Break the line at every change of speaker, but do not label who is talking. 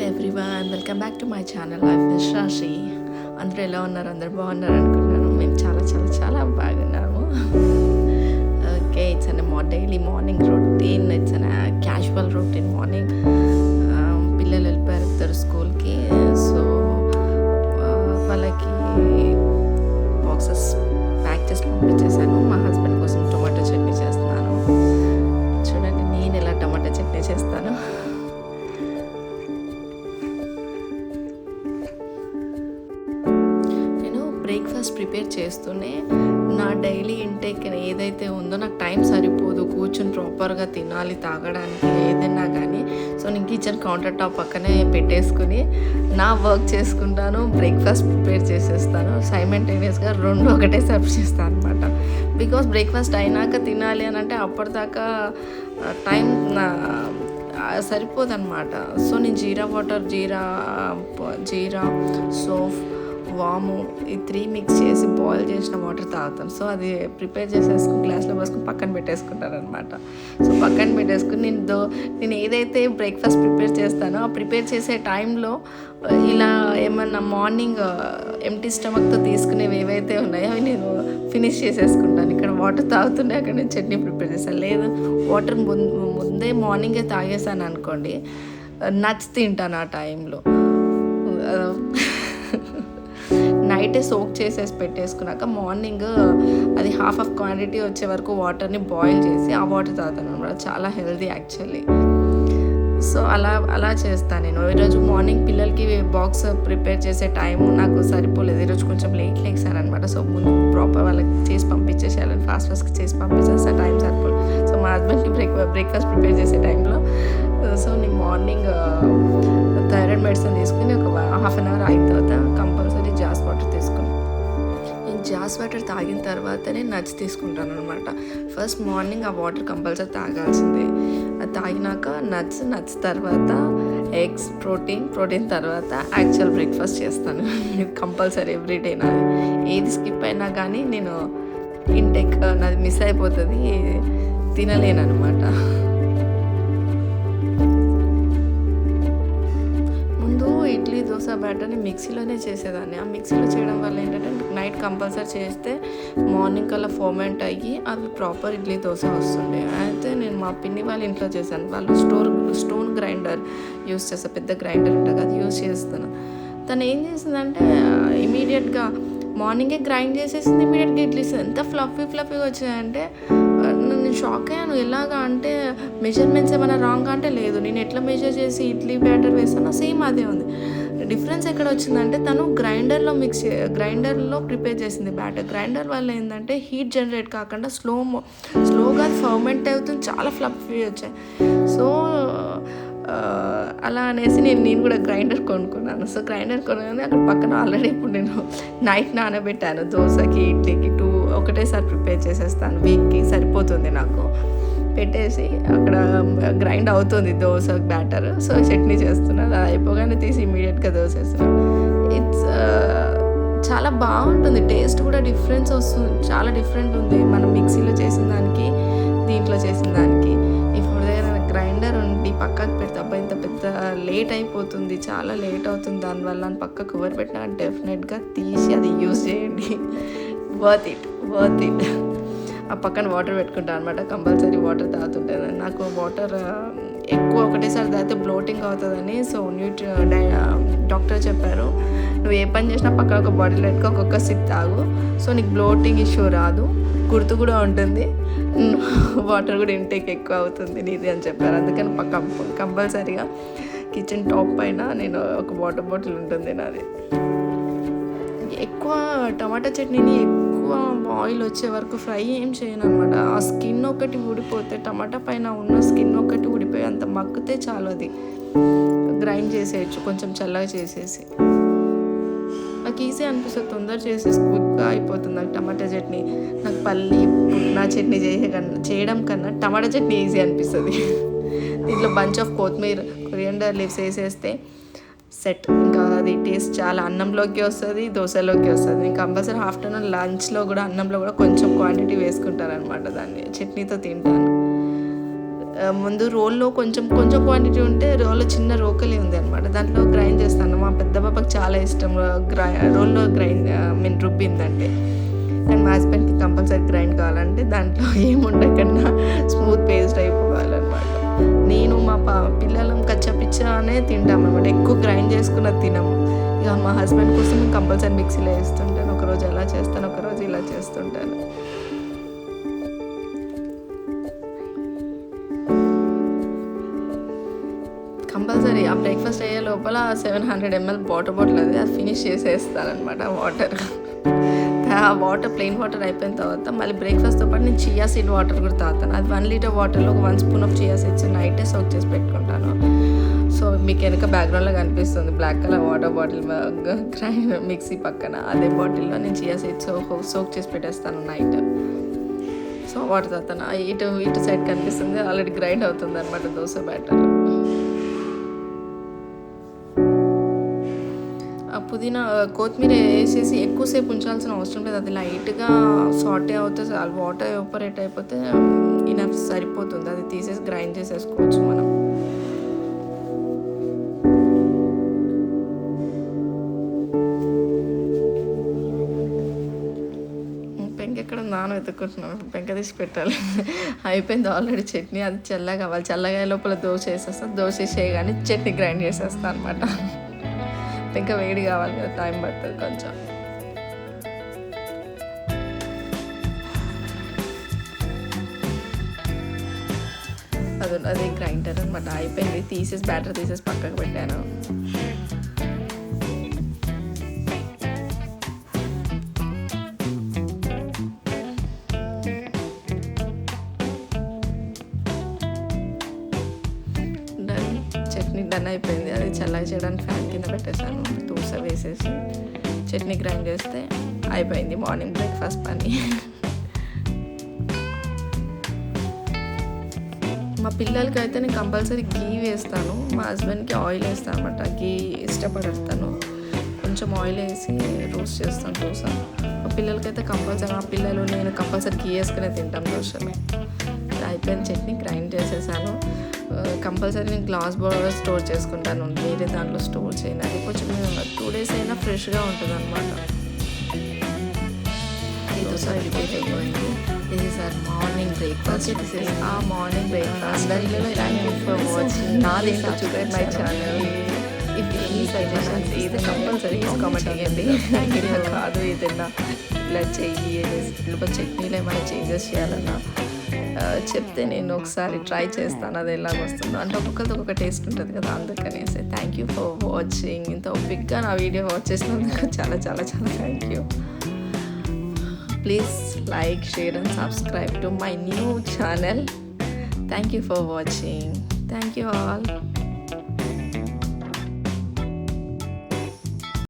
Everyone, welcome back to my channel life with రాశి. అందరూ ఎలా ఉన్నారు? అందరూ బాగున్నారు అనుకుంటున్నాను. మేము చాలా చాలా చాలా బాగున్నాము. Okay, it's an daily morning routine. It's an casual routine morning. పిల్లలు వెళ్ళిపోయారు ఇద్దరు స్కూల్కి. సో వాళ్ళకి బాక్సెస్ ప్యాక్ చేసి పంపించేసాను. మా హస్బెండ్ కోసం టొమాటో చట్నీ చేస్తున్నాను. చూడండి నేను ఎలా టమాటో చట్నీ చేస్తాను. బ్రేక్ఫాస్ట్ ప్రిపేర్ చేస్తూనే నా డైలీ ఇంటేక్ ఏదైతే ఉందో నాకు టైం సరిపోదు కూర్చొని ప్రాపర్గా తినాలి తాగడానికి ఏదైనా కానీ. సో నేను కిచెన్ కౌంటర్ టాప్ పక్కనే పెట్టేసుకుని నా వర్క్ చేసుకుంటాను, బ్రేక్ఫాస్ట్ ప్రిపేర్ చేసేస్తాను. సైమల్టేనియస్గా రెండు ఒకటే సర్వ్ చేస్తాను అనమాట. బికాస్ బ్రేక్ఫాస్ట్ అయినాక తినాలి అని అంటే అప్పటిదాకా టైం సరిపోదన్నమాట. సో నేను జీరా వాటర్, జీరా సోఫ్, వాము ఈ 3 మిక్స్ చేసి బాయిల్ చేసిన వాటర్ తాగుతాను. సో అది ప్రిపేర్ చేసేసుకుని గ్లాస్లో పోసుకుని పక్కన పెట్టేసుకుంటాను అనమాట. సో పక్కన పెట్టేసుకుని నేను ఏదైతే బ్రేక్ఫాస్ట్ ప్రిపేర్ చేస్తానో ఆ ప్రిపేర్ చేసే టైంలో ఇలా ఏమన్నా మార్నింగ్ ఎంటీ స్టమక్తో తీసుకునేవి ఏవైతే ఉన్నాయో అవి నేను ఫినిష్ చేసేసుకుంటాను. ఇక్కడ వాటర్ తాగుతుండే అక్కడ నేను చట్నీ ప్రిపేర్ చేస్తాను. లేదు వాటర్ ముందే మార్నింగే తాగేసాను అనుకోండి, నట్స్ తింటాను ఆ టైంలో. నైటే సోక్ చేసేసి పెట్టేసుకున్నాక మార్నింగ్ అది హాఫ్ ఆఫ్ క్వాంటిటీ వచ్చే వరకు వాటర్ని బాయిల్ చేసి ఆ వాటర్ తాగుతాను అనమాట. చాలా హెల్దీ యాక్చువల్లీ. సో అలా చేస్తాను నేను. ఈరోజు మార్నింగ్ పిల్లలకి బాక్స్ ప్రిపేర్ చేసే టైం నాకు సరిపోలేదు. ఈరోజు కొంచెం లేసాను అనమాట. సో ముందు ప్రాపర్ వాళ్ళకి చేసి పంపించేసేయాలని ఫాస్ట్గా చేసి పంపించేస్తే టైం సరిపోలేదు. సో మా హస్బెండ్కి బ్రేక్ఫాస్ట్ ప్రిపేర్ చేసే టైంలో సో నేను మార్నింగ్ థైరాయిడ్ మెడిసిన్ తీసుకుని ఒక హాఫ్ అన్ అవర్ అయిన తర్వాత కంపల్సరీ జాస్ వాటర్ తీసుకుని నేను జాస్ వాటర్ తాగిన తర్వాతనే నట్స్ తీసుకుంటాను అనమాట. ఫస్ట్ మార్నింగ్ ఆ వాటర్ కంపల్సరీ తాగాల్సిందే. అది తాగినాక నట్స్ తర్వాత ఎగ్స్, ప్రోటీన్ తర్వాత యాక్చువల్ బ్రేక్ఫాస్ట్ చేస్తాను. Compulsory everyday. నాది ఏది స్కిప్ అయినా కానీ నేను ఇంటెక్ నాది మిస్ అయిపోతుంది, తినలేను అనమాట. ఇడ్లీ దోశ బ్యాటర్ని మిక్సీలోనే చేసేదాన్ని. ఆ మిక్సీలో చేయడం వల్ల ఏంటంటే నైట్ కంపల్సరీ చేస్తే మార్నింగ్ కల్లా ఫర్మెంట్ అయ్యి అవి ప్రాపర్ ఇడ్లీ దోశ వస్తుండే. అయితే నేను మా పిన్ని వాళ్ళ ఇంట్లో చేశాను. వాళ్ళు స్టోన్ గ్రైండర్ యూస్ చేస్తారు, పెద్ద గ్రైండర్ ఉంటుంది అది యూస్ చేస్తాను. తను ఏం చేసిందంటే ఇమీడియట్గా మార్నింగే గ్రైండ్ చేసేసింది, ఇమీడియట్గా ఇడ్లీస్ ఎంత ఫ్లఫీగా వచ్చాయంటే నేను షాక్ అయ్యాను. ఎలాగా అంటే మెజర్మెంట్స్ ఏమైనా రాంగ్ అంటే లేదు, నేను ఎట్లా మెజర్ చేసి ఇడ్లీ బ్యాటర్ వేసానో సేమ్ అదే ఉంది. డిఫరెన్స్ ఎక్కడ వచ్చిందంటే తను గ్రైండర్లో ప్రిపేర్ చేసింది బ్యాటర్. గ్రైండర్ వల్ల ఏంటంటే హీట్ జనరేట్ కాకుండా స్లోగా ఫర్మెంట్ అవుతుంది, చాలా ఫ్లఫీ వచ్చాయి. సో అలా అనేసి నేను కూడా గ్రైండర్ కొనుక్కున్నాను. సో గ్రైండర్ కొనగానే అక్కడ పక్కన ఆల్రెడీ ఇప్పుడు నేను నైట్ నానబెట్టాను. దోశకి ఇడ్లీకి ఒకటేసారి ప్రిపేర్ చేసేస్తాను, వీక్కి సరిపోతుంది నాకు. పెట్టేసి అక్కడ గ్రైండ్ అవుతుంది దోశ బ్యాటర్. సో చట్నీ చేస్తున్నాను, అది అయిపోగానే తీసి ఇమీడియట్గా దోశ వేస్తున్నాను. ఇట్స్ చాలా బాగుంటుంది, టేస్ట్ కూడా డిఫరెన్స్ వస్తుంది, చాలా డిఫరెంట్ ఉంది మనం మిక్సీలో చేసిన దానికి దీంట్లో చేసిన దానికి. ఇప్పుడు గ్రైండర్ ఉండి పక్కకు పెడితే అబ్బాయి ఇంత పెద్ద లేట్ అయిపోతుంది, చాలా లేట్ అవుతుంది దానివల్ల అని పక్కకు కవర్ పెట్టినా డెఫినెట్గా తీసి అది యూజ్ చేయండి. Worth it. ఆ పక్కన వాటర్ పెట్టుకుంటాను అనమాట. కంపల్సరీ వాటర్ తాగుతుంటాను. నాకు వాటర్ ఎక్కువ ఒకటేసారి తాగితే బ్లోటింగ్ అవుతుందని. సో డాక్టర్ చెప్పారు, నువ్వు ఏ పని చేసినా పక్కన ఒక బాటిల్ పెట్టుకో, ఒక్కొక్క సిప్ తాగు. సో నీకు బ్లోటింగ్ ఇష్యూ రాదు, గుర్తు కూడా ఉంటుంది, వాటర్ కూడా ఇంటేక్ ఎక్కువ అవుతుంది నీది అని చెప్పారు. అందుకని కంపల్సరీగా కిచెన్ టాప్ పైన నేను ఒక వాటర్ బాటిల్ ఉంటుంది నాది. ఎక్కువ టమాటా చట్నీని ఎక్కువ ఆయిల్ వచ్చే వరకు ఫ్రై ఏం చేయను అనమాట. ఆ స్కిన్ ఒకటి ఊడిపోతే, టమాటా పైన ఉన్న స్కిన్ ఒకటి ఊడిపోయి అంత మగ్గితే చాలు, అది గ్రైండ్ చేసేయచ్చు కొంచెం చల్లగా చేసేసి. నాకు ఈజీ అనిపిస్తుంది, తొందర చేసేసి క్విక్గా అయిపోతుంది నాకు టమాటా చట్నీ. నాకు పల్లి పుట్నా చట్నీ చేయడం కన్నా టమాటా చట్నీ ఈజీ అనిపిస్తుంది. దీంట్లో బంచ్ ఆఫ్ కొత్తిమీర, కొరియండర్ లీవ్స్ వేసేస్తే సెట్. ఇంకా అది టేస్ట్ చాలా అన్నంలోకి వస్తుంది, దోశలోకి వస్తుంది. నేను కంపల్సరీ ఆఫ్టర్నూన్ లంచ్లో కూడా అన్నంలో కూడా కొంచెం క్వాంటిటీ వేసుకుంటాను అనమాట. దాన్ని చట్నీతో తింటాను. ముందు రోల్లో కొంచెం కొంచెం క్వాంటిటీ ఉంటే రోల్లో చిన్న రోకలి ఉంది అనమాట, దాంట్లో గ్రైండ్ చేస్తాను. మా పెద్ద పాపకి చాలా ఇష్టం రోల్లో రుబ్బిందంటే. అండ్ మా హస్బెండ్కి కంపల్సరీ గ్రైండ్ కావాలంటే దాంట్లో ఏముండకుండా స్మూత్ పేస్ట్ అయిపోవాలన్నమాట. నేను మా పిల్లలం కచ్చపిచ్చానే తింటామన్నమాట, ఎక్కువ గ్రైండ్ చేసుకున్నది తినము. ఇక మా హస్బెండ్ కోసం నేను కంపల్సరీ మిక్సీలో వేస్తుంటాను. ఒకరోజు అలా చేస్తాను, ఒకరోజు ఇలా చేస్తుంటాను. కంపల్సరీ ఆ బ్రేక్ఫాస్ట్ అయ్యే లోపల 700 ml బాటిల్ అది ఫినిష్ చేసేస్తానమాట వాటర్ ప్లెయిన్ వాటర్ అయిపోయిన తర్వాత మళ్ళీ బ్రేక్ఫాస్ట్తో పాటు నేను చియా సీడ్ వాటర్ కూడా తాగుతాను. అది 1 లీటర్ వాటర్లో 1 స్పూన్ ఆఫ్ చియా సీడ్స్ నైటే సోక్ చేసి పెట్టుకుంటాను. సో మీకు వెనక బ్యాక్గ్రౌండ్లో కనిపిస్తుంది black colour water bottle mixie పక్కన, అదే బాటిల్లో నేను చియా సీడ్స్ సోక్ చేసి పెట్టేస్తాను నైట్. సో వాటర్ తాగుతాను. ఇటు సైడ్ కనిపిస్తుంది ఆల్రెడీ గ్రైండ్ అవుతుంది అనమాట దోశ బ్యాటర్. పుదీనా కొత్తిమీర వేసేసి ఎక్కువసేపు ఉంచాల్సిన అవసరం లేదు, అది లైట్గా సాటే అవుతే చాలు. వాటర్ ఎవాపరేట్ అయిపోతే ఇనఫ్ సరిపోతుంది, అది తీసేసి గ్రైండ్ చేసేసుకోవచ్చు మనం. పెంక ఎక్కడ వెతుక్కుంటున్నాను, పెంక తీసి పెట్టాలి. అయిపోయింది ఆల్రెడీ చట్నీ, అది చల్లగా కావాలి. చల్లగా లోపల దోశ వేసేస్తాను, దోశ వేసేయగానే చట్నీ గ్రైండ్ చేసేస్తాను అనమాట. ఇంకా వేడి కావాలి కదా, టైం పడుతుంది కొంచెం. అది గ్రైండర్ అనమాట, అయిపోయింది. బ్యాటర్ తీసేసి పక్కకు పెట్టాను. చట్నీ డన్ అయిపోయింది. అది చల్లగా చేయడానికి ఫ్యాన్ కింద పెట్టేశాను. దోశ వేసేసి చట్నీ గ్రైండ్ చేస్తే అయిపోయింది మార్నింగ్ బ్రేక్ఫాస్ట్ పని. మా పిల్లలకి అయితే నేను కంపల్సరీ గీ వేస్తాను, మా హస్బెండ్కి ఆయిల్ వేస్తాను అనమాట. గీ ఇష్టపడతాను, కొంచెం ఆయిల్ వేసి రోస్ట్ చేస్తాను దోశ. మా పిల్లలకైతే కంపల్సరీ, మా పిల్లలు నేను కంపల్సరీ గీ వేసుకునే తింటాం దోశలు. అయిపోయిన చట్నీ గ్రైండ్ చేసేసాను. కంపల్సరీ నేను గ్లాస్ బౌల్లో స్టోర్ చేసుకుంటాను, వేరే దాంట్లో స్టోర్ చేయను. అది కొంచెం 2 days అయినా ఫ్రెష్గా ఉంటుంది అనమాట. ఈ దోశ అయిపోయింది. This is our morning breakfast. This is a morning breakfast. Thank you for watching. నాదేంటో చూడండి my channel. If any suggestions ఇది కంపల్సరీ కామెంట్ చేయండి. ఇలా కాదు ఏదైనా ఇలా చెయ్యి, చట్నీలో ఏమైనా చేంజెస్ చేయాలన్నా చెప్తే నేను ఒకసారి ట్రై చేస్తాను, అది ఎలా వస్తుందో. అంటే ఒక్కొక్కరిది ఒక్కొక్క టేస్ట్ ఉంటుంది కదా, అందుకనేసి. Thank you for watching. ఇంత ఓపిక్గా నా వీడియో వాచ్ చేసినందుకు చాలా చాలా చాలా thank you. Please like, share and subscribe to my new channel. Thank you for watching. Thank you all.